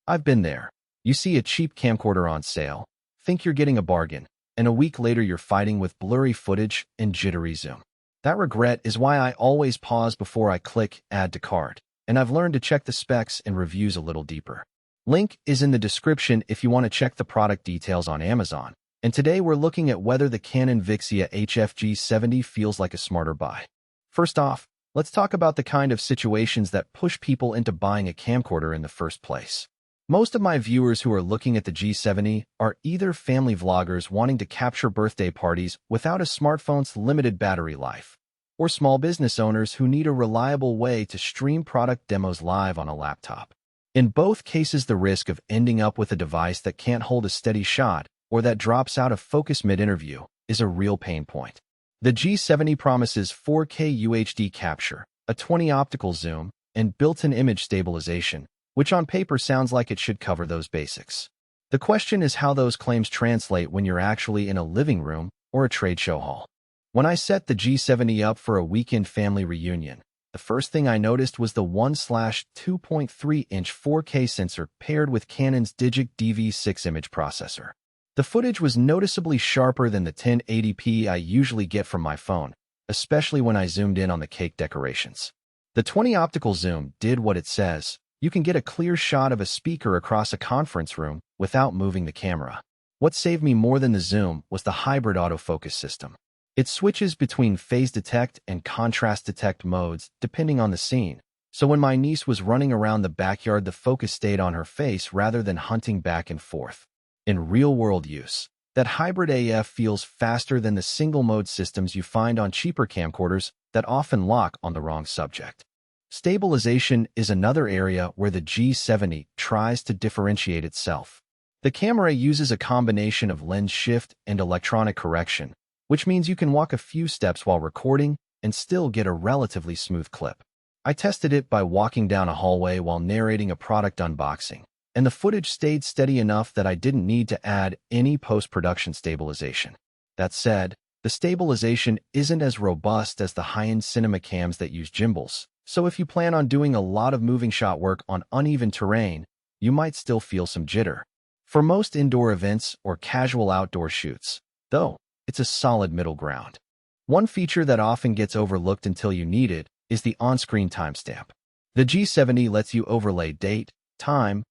I've been there. You see a cheap camcorder on sale, think you're getting a bargain, and a week later you're fighting with blurry footage and jittery zoom. That regret is why I always pause before I click Add to Cart, and I've learned to check the specs and reviews a little deeper. Link is in the description if you want to check the product details on Amazon. And today we're looking at whether the Canon VIXIA G70 feels like a smarter buy. First off, let's talk about the kind of situations that push people into buying a camcorder in the first place. Most of my viewers who are looking at the G70 are either family vloggers wanting to capture birthday parties without a smartphone's limited battery life, or small business owners who need a reliable way to stream product demos live on a laptop. In both cases, the risk of ending up with a device that can't hold a steady shot or that drops out of focus mid-interview is a real pain point. The G70 promises 4K UHD capture, a 20 optical zoom, and built-in image stabilization, which on paper sounds like it should cover those basics. The question is how those claims translate when you're actually in a living room or a trade show hall. When I set the G70 up for a weekend family reunion, the first thing I noticed was the 1/2.3-inch 4K sensor paired with Canon's Digic DV6 image processor. The footage was noticeably sharper than the 1080p I usually get from my phone, especially when I zoomed in on the cake decorations. The 20 optical zoom did what it says. You can get a clear shot of a speaker across a conference room without moving the camera. What saved me more than the zoom was the hybrid autofocus system. It switches between phase detect and contrast detect modes depending on the scene. So when my niece was running around the backyard, the focus stayed on her face rather than hunting back and forth. In real-world use, that hybrid AF feels faster than the single-mode systems you find on cheaper camcorders that often lock on the wrong subject. Stabilization is another area where the G70 tries to differentiate itself. The camera uses a combination of lens shift and electronic correction, which means you can walk a few steps while recording and still get a relatively smooth clip. I tested it by walking down a hallway while narrating a product unboxing, and the footage stayed steady enough that I didn't need to add any post-production stabilization. That said, the stabilization isn't as robust as the high-end cinema cams that use gimbals, so if you plan on doing a lot of moving shot work on uneven terrain, you might still feel some jitter. For most indoor events or casual outdoor shoots, though, it's a solid middle ground. One feature that often gets overlooked until you need it is the on-screen timestamp. The G70 lets you overlay date, time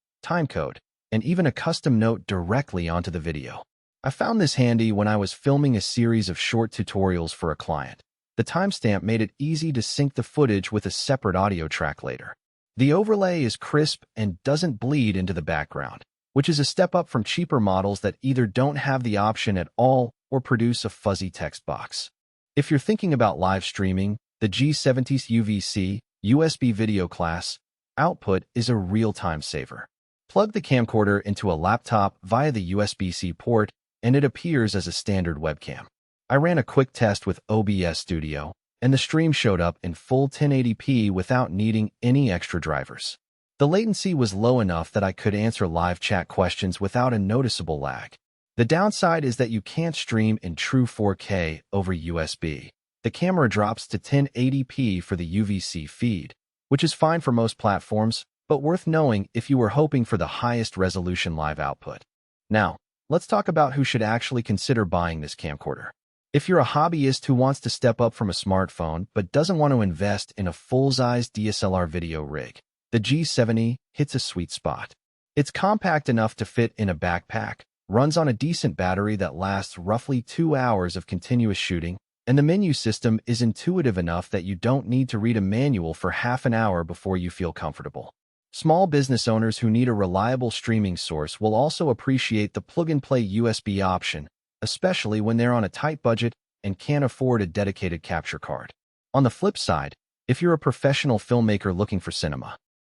code, and even a custom note directly onto the video. I found this handy when I was filming a series of short tutorials for a client. The timestamp made it easy to sync the footage with a separate audio track later. The overlay is crisp and doesn't bleed into the background, which is a step up from cheaper models that either don't have the option at all or produce a fuzzy text box. If you're thinking about live streaming, the G70's UVC, USB video class, output is a real time saver. Plug the camcorder into a laptop via the USB-C port, and it appears as a standard webcam. I ran a quick test with OBS Studio, and the stream showed up in full 1080p without needing any extra drivers. The latency was low enough that I could answer live chat questions without a noticeable lag. The downside is that you can't stream in true 4K over USB. The camera drops to 1080p for the UVC feed, which is fine for most platforms, but worth knowing if you were hoping for the highest resolution live output. Now, let's talk about who should actually consider buying this camcorder. If you're a hobbyist who wants to step up from a smartphone but doesn't want to invest in a full-size DSLR video rig, the G70 hits a sweet spot. It's compact enough to fit in a backpack, runs on a decent battery that lasts roughly 2 hours of continuous shooting, and the menu system is intuitive enough that you don't need to read a manual for half an hour before you feel comfortable. Small business owners who need a reliable streaming source will also appreciate the plug-and-play USB option, especially when they're on a tight budget and can't afford a dedicated capture card. On the flip side, if you're a professional filmmaker looking for cinema,